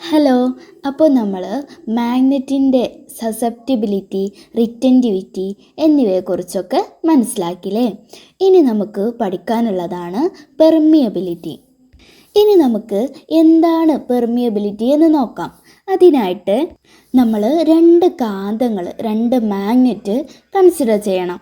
Hello. അപ്പോൾ നമ്മൾ മാഗ്നറ്റിൻ്റെ susceptibility, retentivity എന്നിവയെക്കുറിച്ചൊക്കെ മനസ്സിലാക്കില്ലേ. ഇനി നമുക്ക് പഠിക്കാനുള്ളതാണ് പെർമിയബിലിറ്റി. ഇനി നമുക്ക് എന്താണ് പെർമിയബിലിറ്റി എന്ന് നോക്കാം. അതിനായിട്ട് നമ്മൾ രണ്ട് മാഗ്നറ്റ് കൺസിഡർ ചെയ്യണം.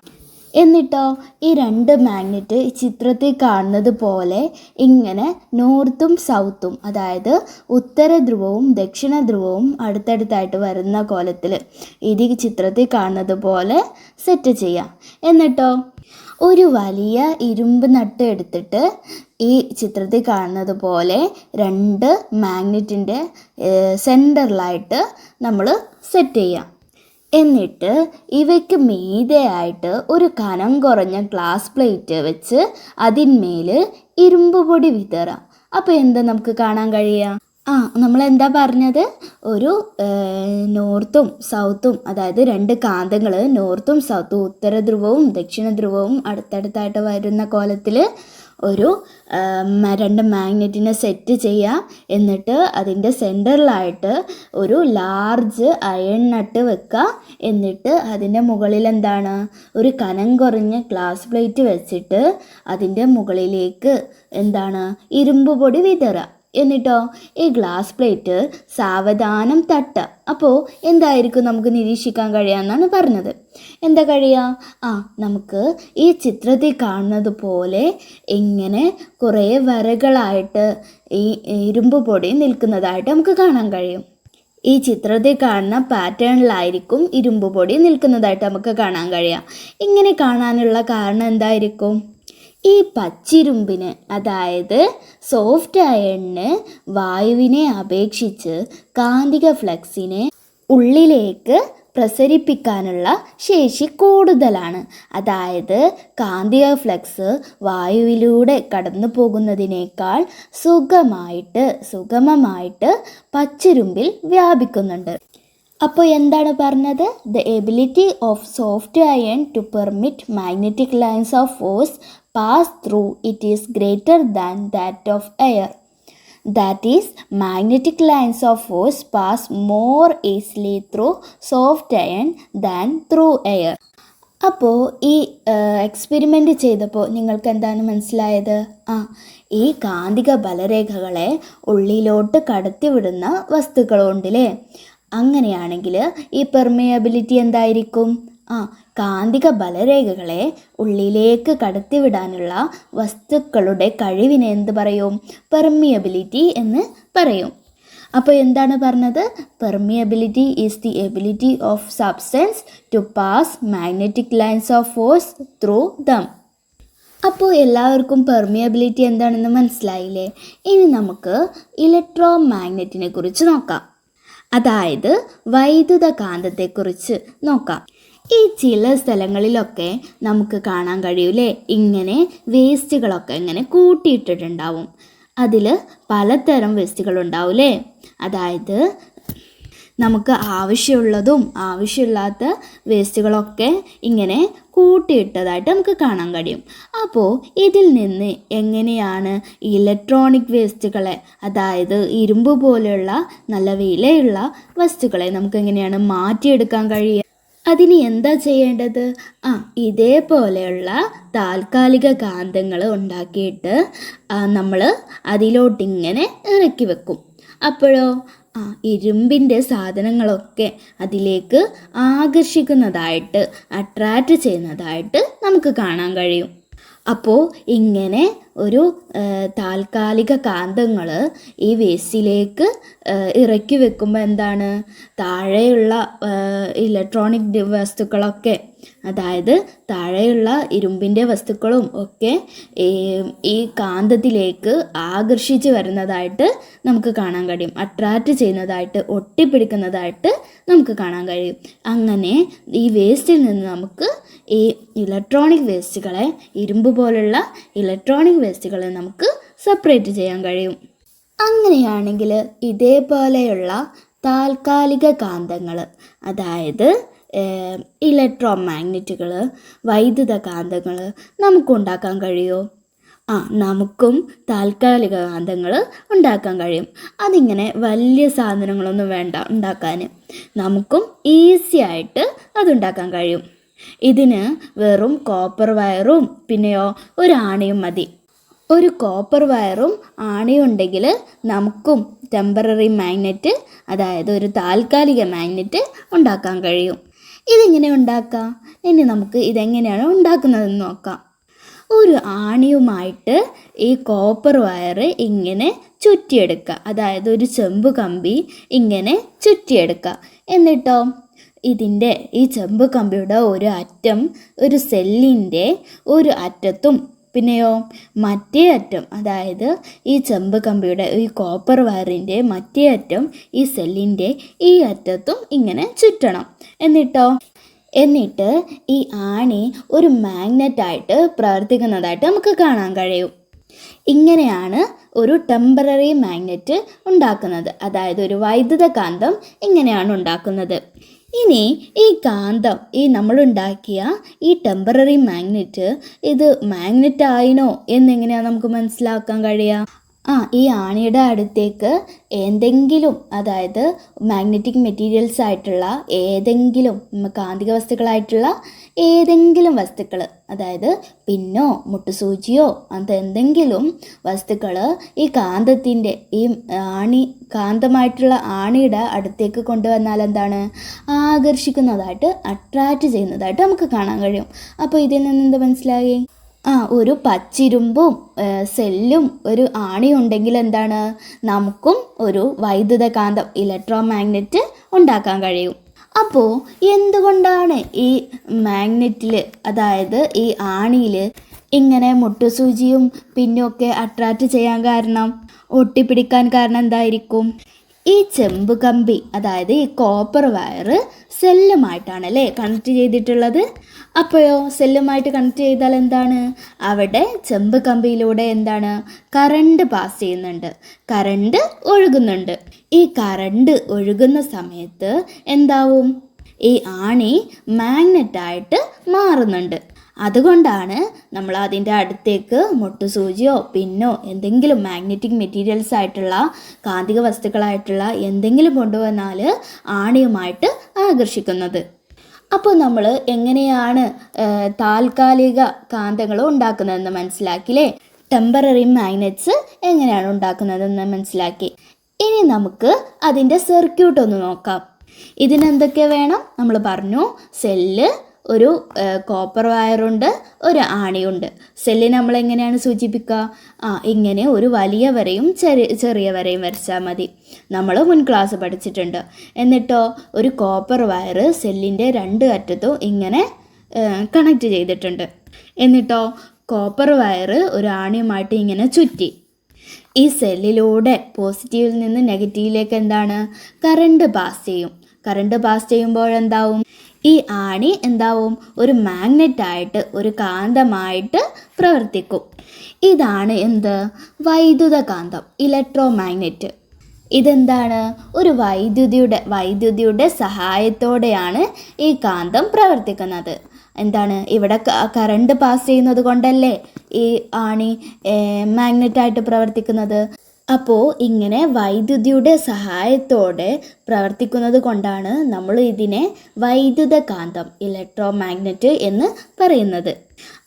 എന്നിട്ടോ ഈ രണ്ട് മാഗ്നറ്റ് ചിത്രത്തിൽ കാണുന്നത് പോലെ ഇങ്ങനെ നോർത്തും സൗത്തും, അതായത് ഉത്തര ധ്രുവവും ദക്ഷിണ ധ്രുവവും അടുത്തടുത്തായിട്ട് വരുന്ന കോലത്തിൽ ഇത് ചിത്രത്തിൽ കാണുന്നത് പോലെ സെറ്റ് ചെയ്യാം. എന്നിട്ടോ ഒരു വലിയ ഇരുമ്പ് നട്ട് എടുത്തിട്ട് ഈ ചിത്രത്തിൽ കാണുന്നത് പോലെ രണ്ട് മാഗ്നറ്റിൻ്റെ സെൻറ്ററിലായിട്ട് നമ്മൾ സെറ്റ് ചെയ്യാം. എന്നിട്ട് ഇവയ്ക്ക് മീതെയായിട്ട് ഒരു കനം കുറഞ്ഞ ഗ്ലാസ് പ്ലേറ്റ് വെച്ച് അതിന്മേൽ ഇരുമ്പ് പൊടി വിതറാം. അപ്പോൾ എന്താ നമുക്ക് കാണാൻ കഴിയുക? നമ്മളെന്താ പറഞ്ഞത്? ഒരു നോർത്തും സൗത്തും, അതായത് രണ്ട് കാന്തങ്ങൾ നോർത്തും സൗത്തും, ഉത്തര ധ്രുവവും ദക്ഷിണ ധ്രുവവും അടുത്തടുത്തായിട്ട് വരുന്ന കോലത്തിൽ ഒരു രണ്ട് മാഗ്നറ്റിനെ സെറ്റ് ചെയ്യുക. എന്നിട്ട് അതിൻ്റെ സെൻറ്ററിലായിട്ട് ഒരു ലാർജ് അയൺ നട്ട് വെക്കുക. എന്നിട്ട് അതിൻ്റെ മുകളിൽ എന്താണ്, ഒരു കനം കുറഞ്ഞ ഗ്ലാസ് പ്ലേറ്റ് വെച്ചിട്ട് അതിൻ്റെ മുകളിലേക്ക് എന്താണ്, ഇരുമ്പ് പൊടി വിതറുക. എന്നിട്ടോ ഈ ഗ്ലാസ് പ്ലേറ്റ് സാവധാനം തട്ടുക. അപ്പോൾ എന്തായിരിക്കും നമുക്ക് നിരീക്ഷിക്കാൻ കഴിയാമെന്നാണ് പറഞ്ഞത്. എന്താ കഴിയുക? നമുക്ക് ഈ ചിത്രത്തിൽ കാണുന്നത് പോലെ ഇങ്ങനെ കുറേ വരകളായിട്ട് ഈ ഇരുമ്പ് പൊടി നിൽക്കുന്നതായിട്ട് നമുക്ക് കാണാൻ കഴിയും. ഈ ചിത്രത്തിൽ കാണുന്ന പാറ്റേണിലായിരിക്കും ഇരുമ്പ് പൊടി നിൽക്കുന്നതായിട്ട് നമുക്ക് കാണാൻ കഴിയുക. ഇങ്ങനെ കാണാനുള്ള കാരണം എന്തായിരിക്കും? ഈ പച്ചിരുമ്പിന്, അതായത് സോഫ്റ്റ് അയണിന് വായുവിനെ അപേക്ഷിച്ച് കാന്തിക ഫ്ലക്സിനെ ഉള്ളിലേക്ക് പ്രസരിപ്പിക്കാനുള്ള ശേഷി കൂടുതലാണ്. അതായത് കാന്തിക ഫ്ലക്സ് വായുവിലൂടെ കടന്നു പോകുന്നതിനേക്കാൾ സുഗമമായിട്ട് പച്ചിരുമ്പിൽ വ്യാപിക്കുന്നുണ്ട്. അപ്പോൾ എന്താണ് പറഞ്ഞത്? The ability of soft iron to permit magnetic lines of force pass through it is greater than that of air. That is, magnetic lines of force pass more easily through soft iron than through air. അപ്പോൾ ഈ experiment ചെയ്തപ്പോൾ നിങ്ങൾക്ക് എന്താണ് മനസ്സിലായത്? ഈ കാന്തിക ബലരേഖകളെ ഉള്ളിലോട്ട് കടത്തിവിടുന്ന വസ്തുക്കളുണ്ടല്ലേ. അങ്ങനെയാണെങ്കിൽ ഈ പെർമിയബിലിറ്റി എന്തായിരിക്കും? കാന്തിക ബലരേഖകളെ ഉള്ളിലേക്ക് കടത്തിവിടാനുള്ള വസ്തുക്കളുടെ കഴിവിനെ എന്ത് പറയും? പെർമിയബിലിറ്റി എന്ന് പറയും. അപ്പോൾ എന്താണ് പറഞ്ഞത്? Permeability is the ability of substance to pass magnetic lines of force through them. അപ്പോൾ എല്ലാവർക്കും പെർമിയബിലിറ്റി എന്താണെന്ന് മനസ്സിലായില്ലേ? ഇനി നമുക്ക് ഇലക്ട്രോ മാഗ്നറ്റിനെ കുറിച്ച് നോക്കാം. അതായത് വൈദ്യുത കാന്തത്തെക്കുറിച്ച് നോക്കാം. ഈ ചില സ്ഥലങ്ങളിലൊക്കെ നമുക്ക് കാണാൻ കഴിയൂലേ, ഇങ്ങനെ വേസ്റ്റുകളൊക്കെ ഇങ്ങനെ കൂട്ടിയിട്ടിട്ടുണ്ടാവും. അതിൽ പലതരം വേസ്റ്റുകളുണ്ടാവൂലേ. അതായത് നമുക്ക് ആവശ്യമുള്ളതും ആവശ്യമില്ലാത്ത വേസ്റ്റുകളൊക്കെ ഇങ്ങനെ കൂട്ടിയിട്ടതായിട്ട് നമുക്ക് കാണാൻ കഴിയും. അപ്പോൾ ഇതിൽ നിന്ന് എങ്ങനെയാണ് ഇലക്ട്രോണിക് വേസ്റ്റുകളെ, അതായത് ഇരുമ്പ് പോലെയുള്ള നല്ല വിലയുള്ള വസ്തുക്കളെ നമുക്ക് എങ്ങനെയാണ് മാറ്റിയെടുക്കാൻ കഴിയുക? അതിന് എന്താ ചെയ്യേണ്ടത്? ഇതേപോലെയുള്ള താൽക്കാലിക കാന്തങ്ങൾ ഉണ്ടാക്കിയിട്ട് നമ്മൾ അതിലോട്ടിങ്ങനെ ഇറക്കി വെക്കും. അപ്പോഴോ ഇരുമ്പിൻ്റെ സാധനങ്ങളൊക്കെ അതിലേക്ക് ആകർഷിക്കുന്നതായിട്ട്, അട്രാക്റ്റ് ചെയ്യുന്നതായിട്ട് നമുക്ക് കാണാൻ കഴിയും. അപ്പോൾ ഇങ്ങനെ ഒരു താൽക്കാലിക കാന്തങ്ങൾ ഈ വേസ്റ്റിലേക്ക് ഇറക്കി വെക്കുമ്പോൾ എന്താണ്, താഴെയുള്ള ഇലക്ട്രോണിക് വസ്തുക്കളൊക്കെ, അതായത് താഴെയുള്ള ഇരുമ്പിൻ്റെ വസ്തുക്കളും ഒക്കെ ഈ കാന്തത്തിലേക്ക് ആകർഷിച്ച് വരുന്നതായിട്ട് നമുക്ക് കാണാൻ കഴിയും. അട്രാക്റ്റ് ചെയ്യുന്നതായിട്ട്, ഒട്ടിപ്പിടിക്കുന്നതായിട്ട് നമുക്ക് കാണാൻ കഴിയും. അങ്ങനെ ഈ വേസ്റ്റിൽ നിന്ന് നമുക്ക് ഈ ഇലക്ട്രോണിക് വേസ്റ്റുകളെ, ഇരുമ്പ് പോലുള്ള ഇലക്ട്രോണിക് വേസ്റ്റുകളെ നമുക്ക് സെപ്പറേറ്റ് ചെയ്യാൻ കഴിയും. അങ്ങനെയാണെങ്കിൽ ഇതേപോലെയുള്ള താൽക്കാലിക കാന്തങ്ങൾ, അതായത് ഇലക്ട്രോ മാഗ്നറ്റുകൾ, വൈദ്യുത കാന്തങ്ങൾ നമുക്കുണ്ടാക്കാൻ കഴിയുമോ? നമുക്കും താൽക്കാലിക കാന്തങ്ങൾ ഉണ്ടാക്കാൻ കഴിയും. അതിങ്ങനെ വലിയ സാധനങ്ങളൊന്നും വേണ്ട ഉണ്ടാക്കാൻ. നമുക്കും ഈസി ആയിട്ട് അതുണ്ടാക്കാൻ കഴിയും. ഇതിന് വെറും കോപ്പർ വയറും പിന്നെയോ ഒരു ആണിയും മതി. ഒരു കോപ്പർ വയറും ആണിയും ഉണ്ടെങ്കിൽ നമുക്കും ടെമ്പററി മാഗ്നറ്റ്, അതായത് ഒരു താൽക്കാലിക മാഗ്നറ്റ് ഉണ്ടാക്കാൻ കഴിയും. ഇതെങ്ങനെ ഉണ്ടാക്കാം? ഇനി നമുക്ക് ഇതെങ്ങനെയാണ് ഉണ്ടാക്കുന്നതെന്ന് നോക്കാം. ഒരു ആണിയുമായിട്ട് ഈ കോപ്പർ വയർ ഇങ്ങനെ ചുറ്റിയെടുക്കുക, അതായത് ഒരു ചെമ്പ് കമ്പി ഇങ്ങനെ ചുറ്റിയെടുക്കുക. എന്നിട്ടോ ഈ ചെമ്പ് കമ്പിയുടെ ഒരു അറ്റം ഒരു സെല്ലിൻ്റെ ഒരു അറ്റത്തും പിന്നെയോ മറ്റേ അറ്റം, അതായത് ഈ ചെമ്പ് കമ്പിയുടെ ഈ കോപ്പർ വയറിൻ്റെ മറ്റേ അറ്റം ഈ സെല്ലിൻ്റെ ഈ അറ്റത്തും ഇങ്ങനെ ചുറ്റണം. എന്നിട്ട് ഈ ആണി ഒരു മാഗ്നറ്റായിട്ട് പ്രവർത്തിക്കുന്നതായിട്ട് നമുക്ക് കാണാൻ കഴിയും. ഇങ്ങനെയാണ് ഒരു ടെമ്പററി മാഗ്നറ്റ് ഉണ്ടാക്കുന്നത്, അതായത് ഒരു വൈദ്യുത കാന്തം ഇങ്ങനെയാണ് ഉണ്ടാക്കുന്നത്. ഇനി ഈ കാന്തം, നമ്മളുണ്ടാക്കിയ ഈ ടെമ്പററി മാഗ്നറ്റ് ഇത് മാഗ്നറ്റ് ആയിനോ എന്നെങ്ങനെയാണ് നമുക്ക് മനസ്സിലാക്കാൻ കഴിയുക? ഈ ആണിയുടെ അടുത്തേക്ക് എന്തെങ്കിലും, അതായത് മാഗ്നറ്റിക് മെറ്റീരിയൽസ് ആയിട്ടുള്ള ഏതെങ്കിലും കാന്തിക വസ്തുക്കളായിട്ടുള്ള ഏതെങ്കിലും വസ്തുക്കൾ, അതായത് പിന്നോ മുട്ടുസൂചിയോ എന്തെങ്കിലും വസ്തുക്കൾ ഈ കാന്തത്തിൻ്റെ കാന്തമായിട്ടുള്ള ആണിയുടെ അടുത്തേക്ക് കൊണ്ടുവന്നാൽ എന്താണ് ആകർഷിക്കുന്നതായിട്ട്, അട്രാക്റ്റ് ചെയ്യുന്നതായിട്ട് നമുക്ക് കാണാൻ കഴിയും. അപ്പോൾ ഇതിൽ നിന്ന് എന്ത് മനസ്സിലായി? ഒരു പച്ചിരുമ്പും സെല്ലും ഒരു ആണിയും ഉണ്ടെങ്കിൽ എന്താണ് നമുക്കും ഒരു വൈദ്യുത കാന്തം ഇലക്ട്രോ മാഗ്നറ്റ് ഉണ്ടാക്കാൻ കഴിയും. അപ്പോൾ എന്തുകൊണ്ടാണ് ഈ മാഗ്നറ്റിൽ, അതായത് ഈ ആണിയിൽ ഇങ്ങനെ മുട്ടുസൂചിയും പിന്നൊക്കെ അട്രാക്റ്റ് ചെയ്യാൻ കാരണം, ഒട്ടിപ്പിടിക്കാൻ കാരണം എന്തായിരിക്കും? ഈ ചെമ്പ് കമ്പി, അതായത് ഈ കോപ്പർ വയർ സെല്ലുമായിട്ടാണല്ലേ കണക്ട് ചെയ്തിട്ടുള്ളത്. അപ്പോഴോ സെല്ലുമായിട്ട് കണക്ട് ചെയ്താൽ എന്താണ്, അവിടെ ചെമ്പ് കമ്പിയിലൂടെ എന്താണ് കറണ്ട് പാസ് ചെയ്യുന്നുണ്ട്, കറണ്ട് ഒഴുകുന്നുണ്ട്. ഈ കറണ്ട് ഒഴുകുന്ന സമയത്ത് എന്താവും? ഈ ആണി മാഗ്നറ്റായിട്ട് മാറുന്നുണ്ട്. അതുകൊണ്ടാണ് നമ്മൾ അതിൻ്റെ അടുത്തേക്ക് മുട്ടുസൂചിയോ പിന്നോ എന്തെങ്കിലും മാഗ്നറ്റിക് മെറ്റീരിയൽസ് ആയിട്ടുള്ള കാന്തിക വസ്തുക്കളായിട്ടുള്ള എന്തെങ്കിലും കൊണ്ടുവന്നാൽ ആണിയുമായിട്ട് ആകർഷിക്കുന്നത്. അപ്പോൾ നമ്മൾ എങ്ങനെയാണ് താൽക്കാലിക കാന്തങ്ങൾ ഉണ്ടാക്കുന്നതെന്ന് മനസ്സിലാക്കില്ലേ? ടെമ്പററി മാഗ്നറ്റ്സ് എങ്ങനെയാണ് ഉണ്ടാക്കുന്നതെന്ന് മനസ്സിലാക്കി. ഇനി നമുക്ക് അതിൻ്റെ സർക്യൂട്ട് ഒന്ന് നോക്കാം. ഇതിനെന്തൊക്കെ വേണം? നമ്മൾ പറഞ്ഞു, സെല്ല്, ഒരു കോപ്പർ വയറുണ്ട്, ഒരു ആണിയുണ്ട്. സെല്ല് നമ്മൾ എങ്ങനെയാണ് സൂചിപ്പിക്കുക? ഇങ്ങനെ ഒരു വലിയ വരയും ചെറിയ വരയും വരച്ചാൽ മതി. നമ്മൾ മുൻ ക്ലാസ് പഠിച്ചിട്ടുണ്ട്. എന്നിട്ടോ ഒരു കോപ്പർ വയർ സെല്ലിൻ്റെ രണ്ട് അറ്റത്തും ഇങ്ങനെ കണക്ട് ചെയ്തിട്ടുണ്ട്. എന്നിട്ടോ കോപ്പർ വയർ ഒരു ആണിയുമായിട്ട് ഇങ്ങനെ ചുറ്റി. ഈ സെല്ലിലൂടെ പോസിറ്റീവിൽ നിന്ന് നെഗറ്റീവിലേക്ക് എന്താണ് കറണ്ട് പാസ് ചെയ്യും. കറണ്ട് പാസ് ചെയ്യുമ്പോഴെന്താവും? ഈ ആണി എന്താവും? ഒരു മാഗ്നറ്റായിട്ട്, ഒരു കാന്തമായിട്ട് പ്രവർത്തിക്കും. ഇതാണ് എന്ത്? വൈദ്യുത കാന്തം, ഇലക്ട്രോ മാഗ്നറ്റ്. ഇതെന്താണ്? ഒരു വൈദ്യുതിയുടെ സഹായത്തോടെയാണ് ഈ കാന്തം പ്രവർത്തിക്കുന്നത്. എന്താണ്? ഇവിടെ കറണ്ട് പാസ് ചെയ്യുന്നത് കൊണ്ടല്ലേ ഈ ആണി മാഗ്നറ്റായിട്ട് പ്രവർത്തിക്കുന്നത്. അപ്പോൾ ഇങ്ങനെ വൈദ്യുതിയുടെ സഹായത്തോടെ പ്രവർത്തിക്കുന്നത് കൊണ്ടാണ് നമ്മൾ ഇതിനെ വൈദ്യുത കാന്തം, ഇലക്ട്രോ മാഗ്നറ്റ് എന്ന് പറയുന്നത്.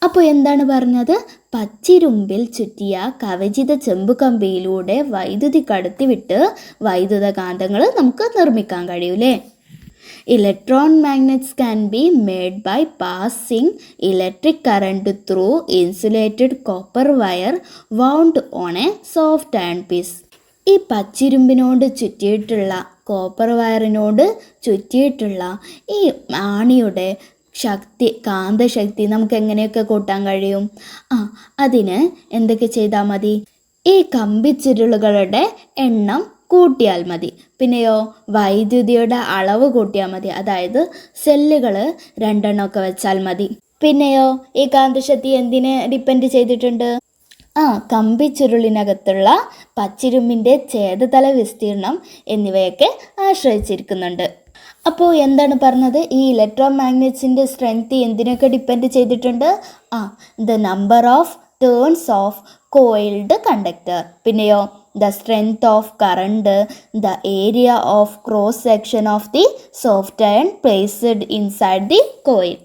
അപ്പോൾ എന്താണ് പറഞ്ഞത്? പച്ചിരുമ്പിൽ ചുറ്റിയ കവചിത ചെമ്പ് കമ്പിയിലൂടെ വൈദ്യുതി കടത്തിവിട്ട് വൈദ്യുത കാന്തങ്ങൾ നമുക്ക് നിർമ്മിക്കാൻ കഴിയൂലേ? Electron magnets can be made by passing electric current through insulated copper wire wound on a soft iron piece. ഈ പച്ചിരുമ്പിനോട് ചുറ്റിയിട്ടുള്ള, കോപ്പർ വയറിനോട് ചുറ്റിയിട്ടുള്ള ഈ ആണിയുടെ ശക്തി, കാന്തശക്തി നമുക്ക് എങ്ങനെയൊക്കെ കൂട്ടാൻ കഴിയും? അതിന് എന്തൊക്കെ ചെയ്താൽ മതി? ഈ കമ്പിച്ചുരുളുകളുടെ എണ്ണം കൂട്ടിയാൽ മതി. പിന്നെയോ വൈദ്യുതിയുടെ അളവ് കൂട്ടിയാൽ മതി. അതായത് സെല്ലുകൾ 2 എണ്ണമൊക്കെ വെച്ചാൽ മതി. പിന്നെയോ ഈ കാന്തശക്തി എന്തിനെ ഡിപ്പെൻഡ് ചെയ്തിട്ടുണ്ട്? കമ്പിച്ചുരുളിനകത്തുള്ള പച്ചിരുമ്പിൻ്റെ ഛേദതല വിസ്തീർണം എന്നിവയൊക്കെ ആശ്രയിച്ചിരിക്കുന്നുണ്ട്. അപ്പോൾ എന്താണ് പറഞ്ഞത്? ഈ ഇലക്ട്രോ മാഗ്നറ്റ്സിൻ്റെ സ്ട്രെങ്ത് എന്തിനൊക്കെ ഡിപ്പെൻഡ് ചെയ്തിട്ടുണ്ട്? The number of turns of coiled conductor. പിന്നെയോ the strength of current, the area of cross section of the soft iron placed inside the coil.